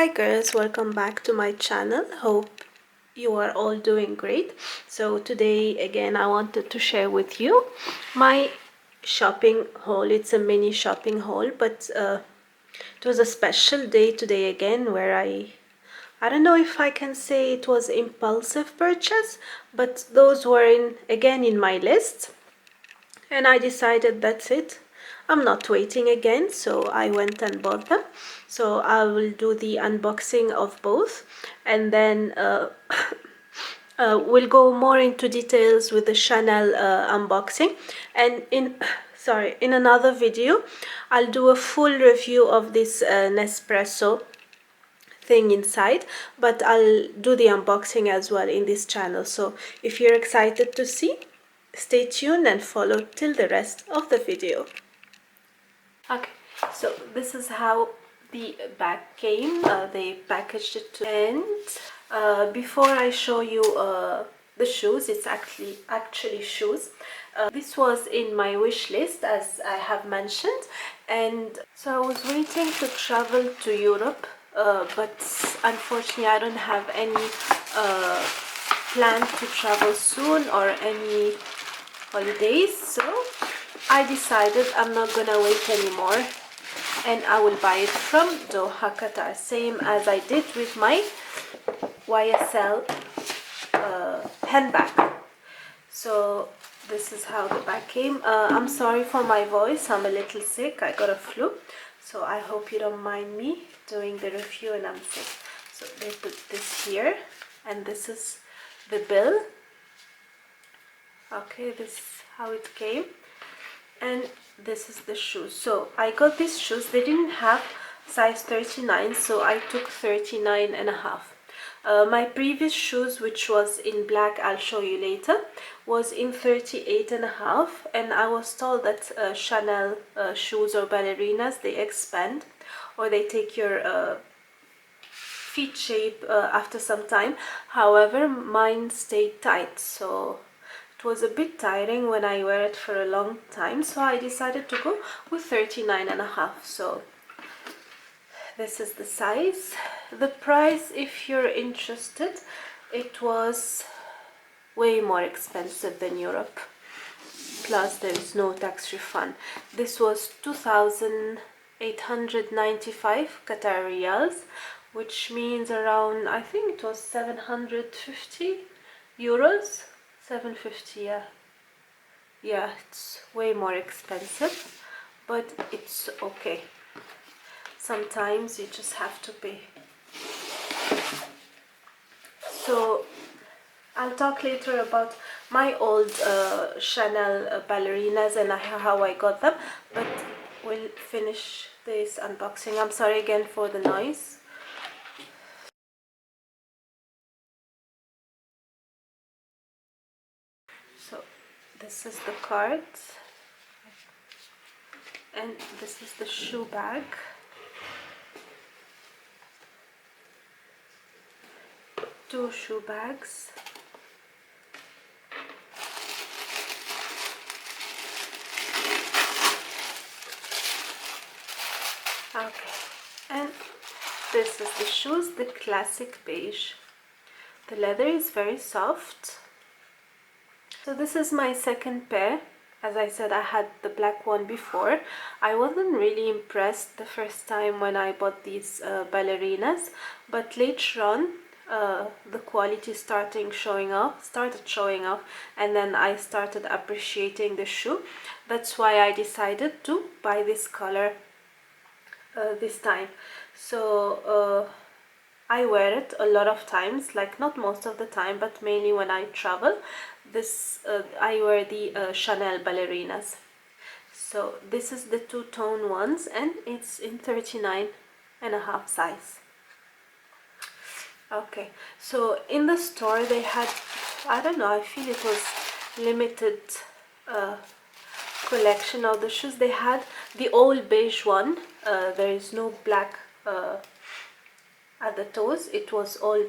Hi girls, welcome back to my channel. Hope you are all doing great. So today again I wanted to share with you my shopping haul. It's a mini shopping haul, but it was a special day today again where I don't know if I can say it was impulsive purchase, but those were in my list, and I decided that's it. I'm not waiting again, so I went and bought them. So I will do the unboxing of both, and then we'll go more into details with the Chanel unboxing. And in another video I'll do a full review of this Nespresso thing inside, but I'll do the unboxing as well in this channel. So if you're excited to see, stay tuned and follow till the rest of the video. Okay, so this is how the bag came. They packaged it and before I show you the shoes, it's actually shoes. This was in my wish list, as I have mentioned, and so I was waiting to travel to Europe, but unfortunately I don't have any plan to travel soon or any holidays, so I decided I'm not gonna wait anymore and I will buy it from Doha, Qatar, same as I did with my YSL handbag. So this is how the bag came. I'm sorry for my voice, I'm a little sick, I got a flu, so I hope you don't mind me doing the review and I'm sick. So they put this here, and this is the bill. Okay, this is how it came, and this is the shoes. So I got these shoes, they didn't have size 39, so I took 39 and a half. My previous shoes, which was in black, I'll show you later, was in 38 and a half, and I was told that Chanel shoes or ballerinas, they expand or they take your feet shape after some time. However, mine stayed tight, so it was a bit tiring when I wear it for a long time, so I decided to go with 39 and a half. So this is the size. The price, if you're interested, it was way more expensive than Europe, plus there is no tax refund. This was 2,895 Qatar riyals, which means around, I think it was 750 euros. 750, yeah, it's way more expensive, but it's okay. Sometimes you just have to pay. So I'll talk later about my old Chanel ballerinas and how I got them, but we'll finish this unboxing. I'm sorry again for the noise. So this is the card, and this is the shoe bag. Two shoe bags. Okay, and this is the shoes, the classic beige. The leather is very soft. So this is my second pair. As I said, I had the black one before. I wasn't really impressed the first time when I bought these ballerinas, but later on the quality started showing off, and then I started appreciating the shoe. That's why I decided to buy this color this time. So I wear it a lot of times, like not most of the time, but mainly when I travel. I wear the Chanel ballerinas. So this is the two-tone ones, and it's in 39 and a half size. Okay, so in the store they had, I don't know, I feel it was limited collection of the shoes. They had the old beige one. There is no black at the toes. It was all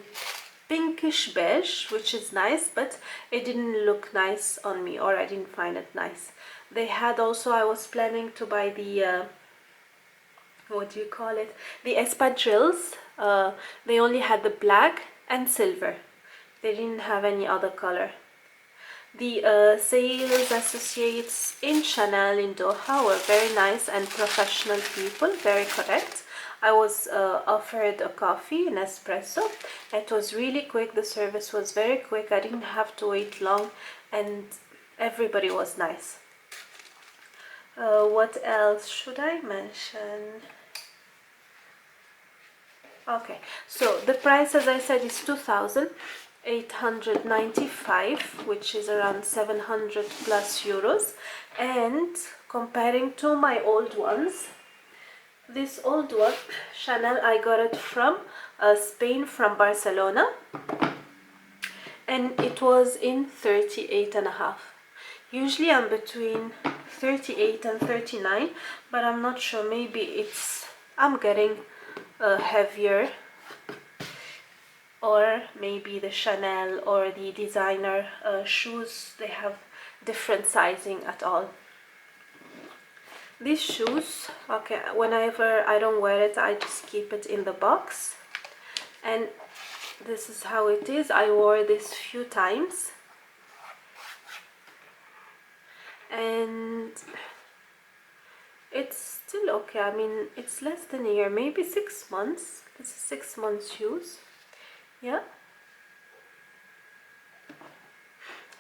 pinkish beige, which is nice, but it didn't look nice on me, or I didn't find it nice. They had also, I was planning to buy the what do you call it, the espadrilles. They only had the black and silver. They didn't have any other color. The sales associates in Chanel in Doha were very nice and professional people, very correct. I was offered a coffee, an espresso. It was really quick. The service was very quick. I didn't have to wait long, and everybody was nice. What else should I mention? Okay, so the price, as I said, is 2,895, which is around 700 plus euros. And comparing to my old ones, this old one, Chanel, I got it from Spain, from Barcelona, and it was in 38.5. Usually I'm between 38 and 39, but I'm not sure, maybe I'm getting heavier, or maybe the Chanel or the designer shoes, they have different sizing at all. These shoes, okay, whenever I don't wear it, I just keep it in the box, and this is how it is. I wore this few times, and it's still okay. I mean, it's less than a year, maybe 6 months. This is 6 months shoes, yeah.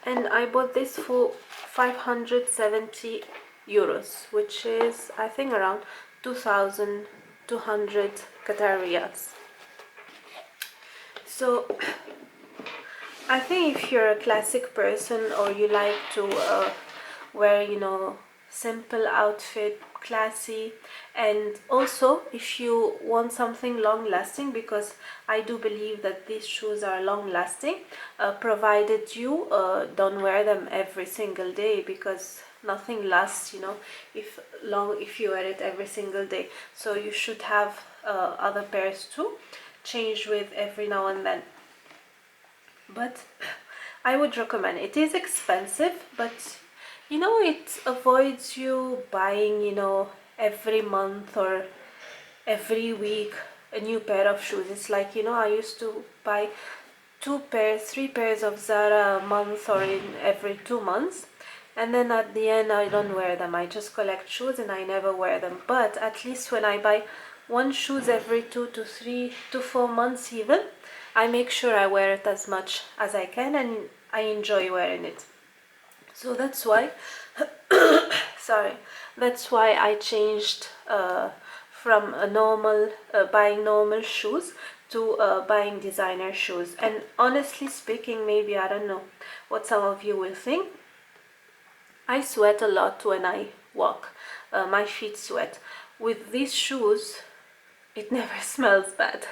And I bought this for 570 euros, which is, I think, around 2,200 Qatar riyals. So I think if you're a classic person, or you like to wear, you know, simple outfit, classy, and also if you want something long lasting, because I do believe that these shoes are long lasting, provided you don't wear them every single day, because nothing lasts, you know, if you wear it every single day. So you should have other pairs to change with every now and then. But I would recommend. It is expensive, but you know, it avoids you buying, you know, every month or every week a new pair of shoes. It's like, you know, I used to buy 2 pairs, 3 pairs of Zara a month, or in every 2 months, and then at the end I don't wear them. I just collect shoes and I never wear them. But at least when I buy one shoes every 2 to 3 to 4 months even, I make sure I wear it as much as I can, and I enjoy wearing it. So that's why sorry, that's why I changed from a normal buying normal shoes to buying designer shoes. And honestly speaking, maybe, I don't know what some of you will think, I sweat a lot when I walk. My feet sweat. With these shoes, it never smells bad.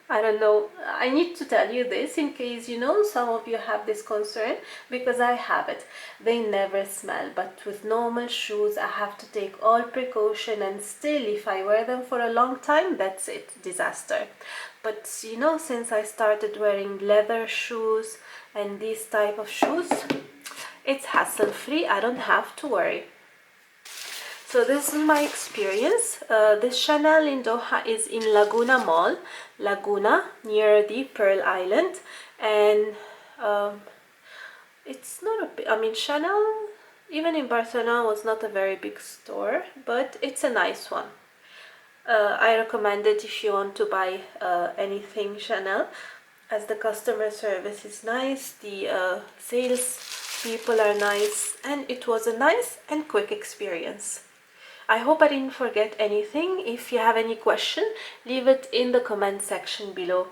I don't know, I need to tell you this in case, you know, some of you have this concern, because I have it. They never smell, but with normal shoes I have to take all precaution, and still if I wear them for a long time, that's it, disaster. But you know, since I started wearing leather shoes and these type of shoes, it's hassle free. I don't have to worry. So this is my experience. This Chanel in Doha is in Laguna Mall, Laguna, near the Pearl Island, and it's not a big, I mean, Chanel, even in Barcelona, was not a very big store, but it's a nice one. I recommend it if you want to buy anything Chanel, as the customer service is nice, the sales people are nice, and it was a nice and quick experience. I hope I didn't forget anything. If you have any question, leave it in the comment section below.